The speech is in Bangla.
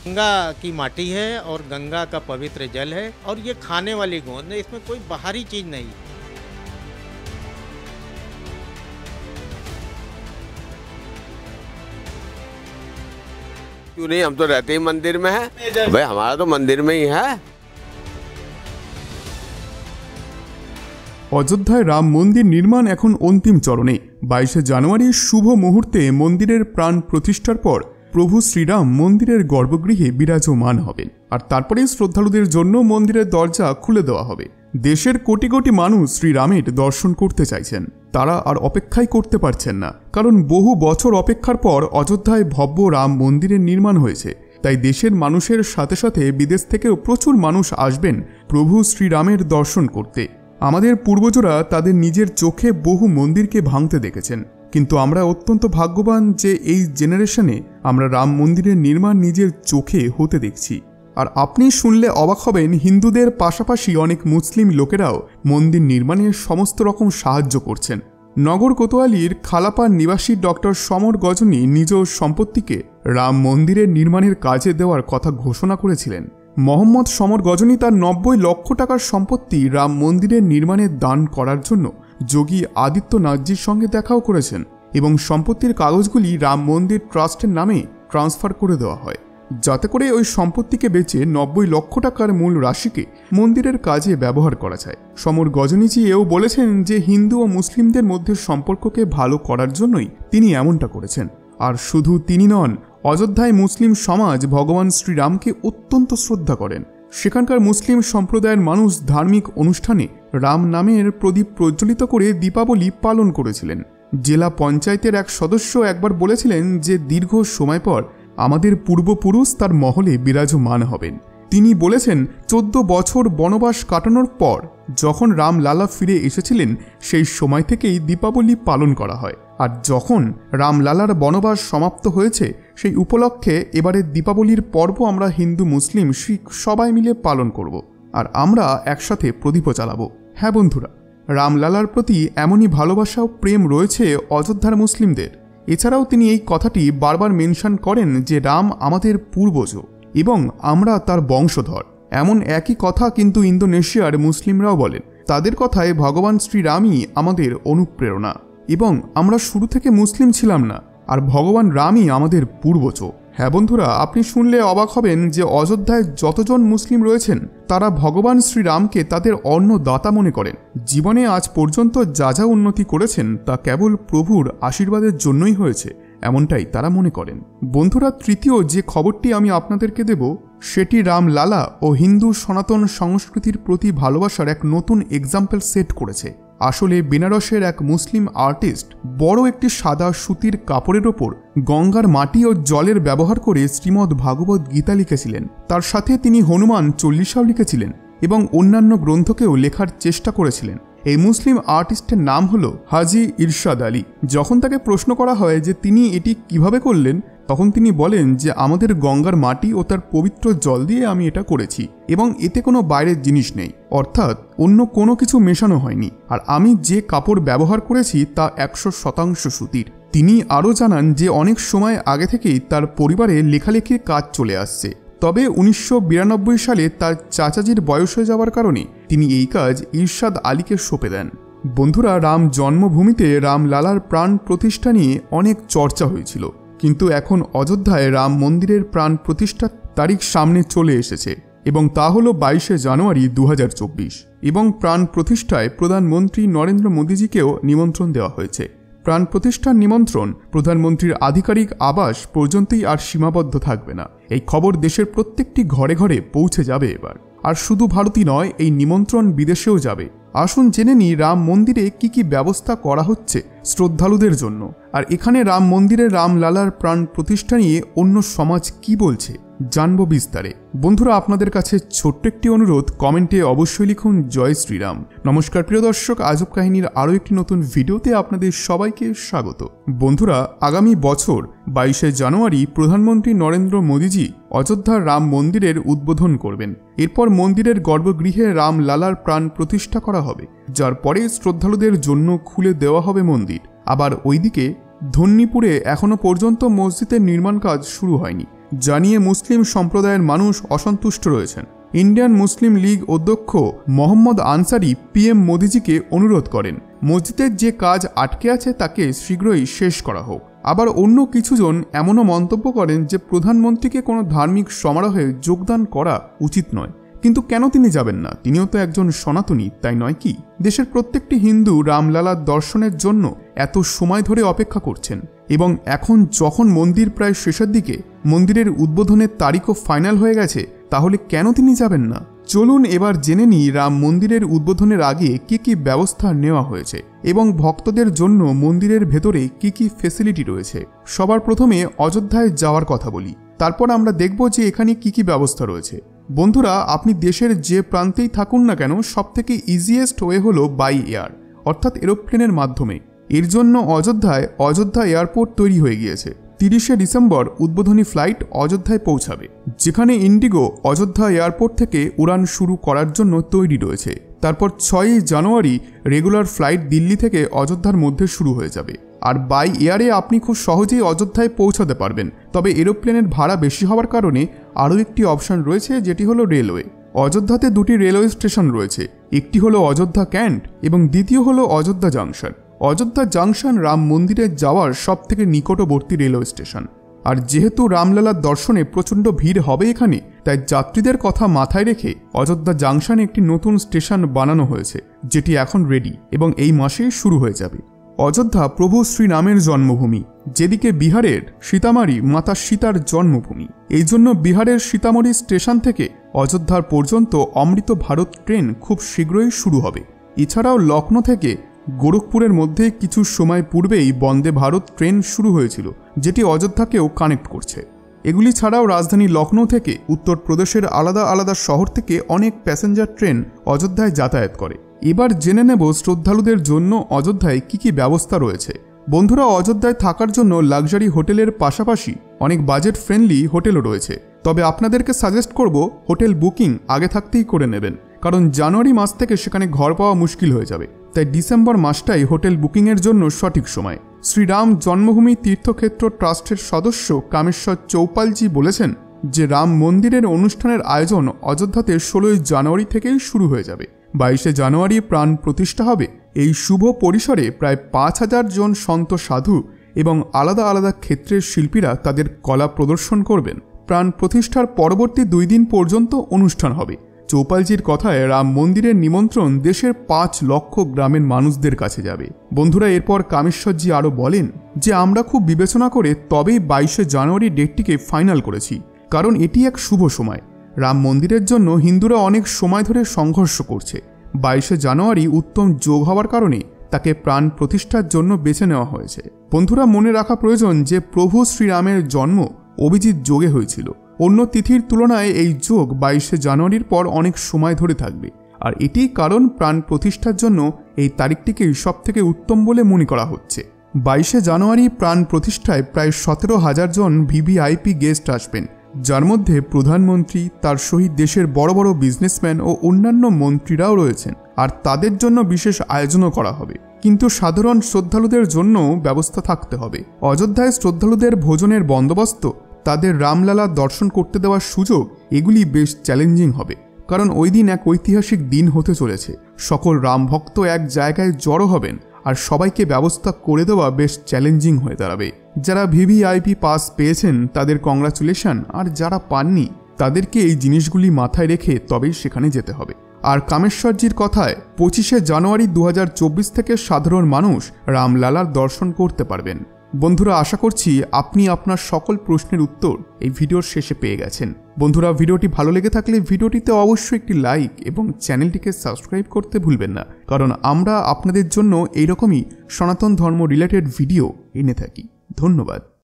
गंगा की माटी है और गंगा का पवित्र जल है और ये खाने वाली गोंद है, इसमें कोई बाहरी चीज नहीं। क्यों नहीं, हम तो रहते ही मंदिर में है भाई, हमारा तो मंदिर में ही है। অযোধ্যায় রাম মন্দির নির্মাণ এখন অন্তিম চরণে। 22 জানুয়ারি শুভ মুহূর্তে মন্দিরের প্রাণ প্রতিষ্ঠার পর প্রভু শ্রীরাম মন্দিরের গর্ভগৃহে বিরাজমান হবেন, আর তারপরেই শ্রদ্ধালুদের জন্য মন্দিরের দরজা খুলে দেওয়া হবে। দেশের কোটি কোটি মানুষ শ্রীরামের দর্শন করতে চাইছেন, তারা আর অপেক্ষাই করতে পারছেন না, কারণ বহু বছর অপেক্ষার পর অযোধ্যায় ভব্য রাম মন্দিরের নির্মাণ হয়েছে। তাই দেশের মানুষের সাথে সাথে বিদেশ থেকেও প্রচুর মানুষ আসবেন প্রভু শ্রীরামের দর্শন করতে। আমাদের পূর্বজরা তাদের নিজের চোখে বহু মন্দিরকে ভাঙতে দেখেছেন, কিন্তু আমরা অত্যন্ত ভাগ্যবান যে এই জেনারেশনে আমরা রাম মন্দিরের নির্মাণ নিজের চোখে হতে দেখছি। আর আপনি শুনলে অবাক হবেন, হিন্দুদের পাশাপাশি অনেক মুসলিম লোকেরাও মন্দির নির্মাণে সমস্ত রকম সাহায্য করছেন। নগর কোতোয়ালির খালাপাড় নিবাসী ডক্টর সমর গজনী নিজ সম্পত্তিকে রাম মন্দিরের নির্মাণের কাজে দেওয়ার কথা ঘোষণা করেছিলেন। মোহাম্মদ সমর গজনী তার 90 লক্ষ টাকার সম্পত্তি রাম মন্দিরের নির্মাণে দান করার জন্য যোগী আদিত্যনাথজির সঙ্গে দেখাও করেছেন এবং সম্পত্তির কাগজগুলি রাম মন্দির ট্রাস্টের নামে ট্রান্সফার করে দেওয়া হয়, যাতে করে ওই সম্পত্তিকে বেচে 90 লক্ষ টাকার মূল রাশিকে মন্দিরের কাজে ব্যবহার করা যায়। সমর গজনীজি এও বলেছেন যে হিন্দু ও মুসলিমদের মধ্যে সম্পর্ককে ভালো করার জন্যই তিনি এমনটা করেছেন। আর শুধু তিনি নন, অযোধ্যায় মুসলিম সমাজ ভগবান শ্রীরামকে অত্যন্ত শ্রদ্ধা করেন। সেখানকার মুসলিম সম্প্রদায়ের মানুষ ধার্মিক অনুষ্ঠানে রাম নামের প্রদীপ প্রজ্বলিত করে দীপাবলি পালন করেছিলেন। জেলা পঞ্চায়েতের এক সদস্য একবার বলেছিলেন যে দীর্ঘ সময় পর আমাদের পূর্বপুরুষ তার মহলে বিরাজমান হবেন। তিনি বলেছেন 14 বছর বনবাস কাটানোর পর যখন রাম লালা ফিরে এসেছিলেন সেই সময় থেকেই দীপাবলি পালন করা হয়, আর যখন রাম লালার বনবাস সমাপ্ত হয়েছে সেই উপলক্ষে এবারের দীপাবলির পর্ব আমরা হিন্দু মুসলিম শিখ সবাই মিলে পালন করব, আর আমরা একসাথে প্রদীপও জ্বালাবো। হ্যাঁ বন্ধুরা, রামলালার প্রতি এমনই ভালোবাসা ও প্রেম রয়েছে অযোধ্যার মুসলিমদের। এছাড়াও তিনি এই কথাটি বারবার মেনশন করেন যে রাম আমাদের পূর্বজ এবং আমরা তার বংশধর। এমন একই কথা কিন্তু ইন্দোনেশিয়ার মুসলিমরাও বলেন। তাদের কথায় ভগবান শ্রীরামই আমাদের অনুপ্রেরণা এবং আমরা শুরু থেকে মুসলিম ছিলাম না, আর ভগবান রামই আমাদের পূর্বজ। হ্যাঁ বন্ধুরা, আপনি শুনলে অবাক হবেন যে অযোধ্যায় যতজন মুসলিম রয়েছেন তারা ভগবান শ্রীরামকে তাদের অন্নদাতা মনে করেন। জীবনে আজ পর্যন্ত যা যা উন্নতি করেছেন তা কেবল প্রভুর আশীর্বাদের জন্যই হয়েছে, এমনটাই তারা মনে করেন। বন্ধুরা, তৃতীয় যে খবরটি আমি আপনাদেরকে দেব সেটি রামলালা ও হিন্দু সনাতন সংস্কৃতির প্রতি ভালোবাসার এক নতুন এক্সাম্পল সেট করেছে। আসলে বেনারসের এক মুসলিম আর্টিস্ট বড় একটি সাদা সুতির কাপড়ের ওপর গঙ্গার মাটি ও জলের ব্যবহার করে শ্রীমদ্ ভাগবত গীতা লিখেছিলেন। তার সাথে তিনি হনুমান চল্লিশাও লিখেছিলেন এবং অন্যান্য গ্রন্থকেও লেখার চেষ্টা করেছিলেন। এই মুসলিম আর্টিস্টের নাম হলো হাজি ইরশাদ আলী। যখন তাকে প্রশ্ন করা হয় যে তিনি এটি কিভাবে করলেন, তখন তিনি বলেন যে আমাদের গঙ্গার মাটি ও তার পবিত্র জল দিয়ে আমি এটা করেছি এবং এতে কোনো বাইরের জিনিস নেই, অর্থাৎ অন্য কোনো কিছু মেশানো হয়নি, আর আমি যে কাপড় ব্যবহার করেছি তা 100% সুতির। তিনি আরও জানান যে অনেক সময় আগে থেকেই তার পরিবারে লেখালেখির কাজ চলে আসছে, তবে 1992 সালে তার চাচাজির বয়স হয়ে যাওয়ার কারণে তিনি এই কাজ ইরশাদ আলীকে সঁপে দেন। বন্ধুরা, রাম জন্মভূমিতে রামলালার প্রাণ প্রতিষ্ঠা নিয়ে অনেক চর্চা হয়েছিল, কিন্তু এখন অযোধ্যায় রাম মন্দিরের প্রাণ প্রতিষ্ঠার তারিখ সামনে চলে এসেছে এবং তা হল 22 জানুয়ারি 2024 এবং প্রাণ প্রতিষ্ঠায় প্রধানমন্ত্রী নরেন্দ্র মোদীজিকেও নিমন্ত্রণ দেওয়া হয়েছে। প্রাণ প্রতিষ্ঠার নিমন্ত্রণ প্রধানমন্ত্রীর আধিকারিক আবাস পর্যন্তই আর সীমাবদ্ধ থাকবে না। এই খবর দেশের প্রত্যেকটি ঘরে ঘরে পৌঁছে যাবে এবার। আর শুধু ভারতই নয়, এই নিমন্ত্রণ বিদেশেও যাবে। আসুন জেনে নিই রাম মন্দিরে কি কি ব্যবস্থা করা হচ্ছে শ্রদ্ধালুদের জন্য, আর এখানে রাম মন্দিরে রামলালার প্রাণ প্রতিষ্ঠা নিয়ে অন্য সমাজ কি বলছে জানবো বিস্তারে। বন্ধুরা, আপনাদের কাছে ছোট্ট একটি অনুরোধ, কমেন্টে অবশ্যই লিখুন জয় শ্রীরাম। নমস্কার প্রিয় দর্শক, আজব কাহিনীর আরও একটি নতুন ভিডিওতে আপনাদের সবাইকে স্বাগত। বন্ধুরা, আগামী বছর 22 জানুয়ারি প্রধানমন্ত্রী নরেন্দ্র মোদীজি অযোধ্যার রাম মন্দিরের উদ্বোধন করবেন। এরপর মন্দিরের গর্ভগৃহে রামলালার প্রাণ প্রতিষ্ঠা করা হবে, যার পরে শ্রদ্ধালুদের জন্য খুলে দেওয়া হবে মন্দির। আবার ওইদিকে ধন্যীপুরে এখনো পর্যন্ত মসজিদের নির্মাণ কাজ শুরু হয়নি, যা নিয়ে মুসলিম সম্প্রদায়ের মানুষ অসন্তুষ্ট রয়েছেন। ইন্ডিয়ান মুসলিম লীগ অধ্যক্ষ মোহাম্মদ আনসারি পিএম মোদিজিকে অনুরোধ করেন মসজিদের যে কাজ আটকে আছে তাকে শীঘ্রই শেষ করা হোক। আবার অন্য কিছুজন এমনও মন্তব্য করেন যে প্রধানমন্ত্রীকে কোনো ধার্মিক সমারোহে যোগদান করা উচিত নয়। কিন্তু কেন তিনি যাবেন না? তিনিও তো একজন সনাতনী, তাই নয় কি? দেশের প্রত্যেকটি হিন্দু রামলালার দর্শনের জন্য এত সময় ধরে অপেক্ষা করছেন এবং এখন যখন মন্দির প্রায় শেষের দিকে, মন্দিরের উদ্বোধনের তারিখও ফাইনাল হয়ে গেছে, তাহলে কেন তিনি যাবেন না? চলুন এবার জেনে নিই রাম মন্দিরের উদ্বোধনের আগে কি কি ব্যবস্থা নেওয়া হয়েছে এবং ভক্তদের জন্য মন্দিরের ভেতরে কি কি ফেসিলিটি রয়েছে। সবার প্রথমে অযোধ্যায় যাওয়ার কথা বলি, তারপর আমরা দেখব যে এখানে কি কি ব্যবস্থা রয়েছে। বন্ধুরা, আপনি দেশের যে প্রান্তেই থাকুন না কেন, সবথেকে ইজিয়েস্ট ওয়ে হলো বাই এয়ার, অর্থাৎ এরোপ্লেনের মাধ্যমে। এর জন্য অযোধ্যা এয়ারপোর্ট তৈরি হয়ে গিয়েছে। 30শে ডিসেম্বর উদ্বোধনী ফ্লাইট অযোধ্যায় পৌঁছাবে, যেখানে ইন্ডিগো অযোধ্যা এয়ারপোর্ট থেকে উড়ান শুরু করার জন্য তৈরি রয়েছে। তারপর 6ই জানুয়ারি রেগুলার ফ্লাইট দিল্লি থেকে অযোধ্যার মধ্যে শুরু হয়ে যাবে। আর বাই এয়ারে আপনি খুব সহজেই অযোধ্যায় পৌঁছাতে পারবেন। তবে এরোপ্লেনের ভাড়া বেশি হওয়ার কারণে আরও একটি অপশন রয়েছে, যেটি হলো রেলওয়ে। অযোধ্যাতে দুটি রেলওয়ে স্টেশন রয়েছে, একটি হলো অযোধ্যা ক্যান্ট এবং দ্বিতীয় হলো অযোধ্যা জাংশন। অযোধ্যা জাংশন রাম মন্দিরে যাওয়ার সবথেকে নিকটবর্তী রেলওয়ে স্টেশন। আর যেহেতু রামলালার দর্শনে প্রচণ্ড ভিড় হবে এখানে, তাই যাত্রীদের কথা মাথায় রেখে অযোধ্যা জাংশনে একটি নতুন স্টেশন বানানো হয়েছে, যেটি এখন রেডি এবং এই মাসেই শুরু হয়ে যাবে। অযোধ্যা প্রভু শ্রীরামের জন্মভূমি, যেদিকে বিহারের সীতামারি মাতা সীতার জন্মভূমি। এই জন্য বিহারের সীতামারি স্টেশন থেকে অযোধ্যার পর্যন্ত অমৃত ভারত ট্রেন খুব শীঘ্রই শুরু হবে। এছাড়াও লখনৌ থেকে গোরখপুরের মধ্যে কিছু সময় পূর্বেই বন্দে ভারত ট্রেন শুরু হয়েছিল, যেটি অযোধ্যাকেও কানেক্ট করছে। এগুলি ছাড়াও রাজধানী লখনৌ থেকে উত্তরপ্রদেশের আলাদা আলাদা শহর থেকে অনেক প্যাসেঞ্জার ট্রেন অযোধ্যায় যাতায়াত করে। এবার জেনে নেব শ্রদ্ধালুদের জন্য অযোধ্যায় কি কি ব্যবস্থা রয়েছে। বন্ধুরা, অযোধ্যায় থাকার জন্য লাক্সারি হোটেলের পাশাপাশি অনেক বাজেট ফ্রেন্ডলি হোটেলও রয়েছে। তবে আপনাদেরকে সাজেস্ট করব হোটেল বুকিং আগে থাকতেই করে নেবেন, কারণ জানুয়ারি মাস থেকে সেখানে ঘর পাওয়া মুশকিল হয়ে যাবে। তাই ডিসেম্বর মাসটাই হোটেল বুকিংয়ের জন্য সঠিক সময়। শ্রীরাম জন্মভূমি তীর্থক্ষেত্র ট্রাস্টের সদস্য কামেশ্বর চৌপালজি বলেছেন যে রাম মন্দিরের অনুষ্ঠানের আয়োজন অযোধ্যাতে 16ই জানুয়ারি থেকেই শুরু হয়ে যাবে। 22শে জানুয়ারি প্রাণ প্রতিষ্ঠা হবে। এই শুভ পরিসরে প্রায় 5000 জন সন্ত সাধু এবং আলাদা আলাদা ক্ষেত্রের শিল্পীরা তাদের কলা প্রদর্শন করবেন। প্রাণ প্রতিষ্ঠার পরবর্তী 2 দিন পর্যন্ত অনুষ্ঠান হবে। চৌপালজির কথায় রাম মন্দিরের নিমন্ত্রণ দেশের 5 লক্ষ গ্রামের মানুষদের কাছে যাবে। বন্ধুরা, এরপর কামেশ্বরজি আরও বলেন যে আমরা খুব বিবেচনা করে তবেই 22শে জানুয়ারি ডেটটিকে ফাইনাল করেছি, কারণ এটি এক শুভ সময়। রাম মন্দিরের জন্য হিন্দুরা অনেক সময় ধরে সংঘর্ষ করছে। 22শে জানুয়ারি উত্তম যোগ হওয়ার কারণে তাকে প্রাণ প্রতিষ্ঠার জন্য বেছে নেওয়া হয়েছে। বন্ধুরা, মনে রাখা প্রয়োজন যে প্রভু শ্রীরামের জন্ম অভিজিৎ যোগে হয়েছিল। অন্য তিথির তুলনায় এই যোগ 22শে জানুয়ারির পর অনেক সময় ধরে থাকবে, আর এটিই কারণ প্রাণ প্রতিষ্ঠার জন্য এই তারিখটিকেই সবথেকে উত্তম বলে মনে করা হচ্ছে। 22শে জানুয়ারি প্রাণ প্রতিষ্ঠায় প্রায় 17,000 জন ভিভিআইপি গেস্ট আসবেন, যার মধ্যে প্রধানমন্ত্রী, তার সহিত দেশের বড় বড় বিজনেসম্যান ও অন্যান্য মন্ত্রীরাও রয়েছেন। আর তাদের জন্য বিশেষ আয়োজনও করা হবে। কিন্তু সাধারণ শ্রদ্ধালুদের জন্য ব্যবস্থা থাকতে হবে। অযোধ্যায় শ্রদ্ধালুদের ভোজনের বন্দোবস্ত, তাদের রামলালা দর্শন করতে দেওয়ার সুযোগ, এগুলি বেশ চ্যালেঞ্জিং হবে, কারণ ওই দিন এক ঐতিহাসিক দিন হতে চলেছে। সকল রাম ভক্ত এক জায়গায় জড়ো হবেন, আর সবাইকে ব্যবস্থা করে দেওয়া বেশ চ্যালেঞ্জিং হয়ে দাঁড়াবে। যারা ভিভিআইপি পাস পেয়েছেন তাদের কংগ্রাচুলেশন, আর যারা পাননি তাদেরকে এই জিনিসগুলি মাথায় রেখে তবেই সেখানে যেতে হবে। আর কামেশ্বরজির কথায় 25শে জানুয়ারি 2024 থেকে সাধারণ মানুষ রামলালার দর্শন করতে পারবেন। বন্ধুরা, আশা করছি আপনি আপনার সকল প্রশ্নের উত্তর এই ভিডিওর শেষে পেয়ে গেছেন। বন্ধুরা, ভিডিওটি ভালো লেগে থাকলে ভিডিওটিতে অবশ্যই একটি লাইক এবং চ্যানেলটিকে সাবস্ক্রাইব করতে ভুলবেন না, কারণ আমরা আপনাদের জন্য এইরকমই সনাতন ধর্ম রিলেটেড ভিডিও এনে থাকি। ধন্যবাদ।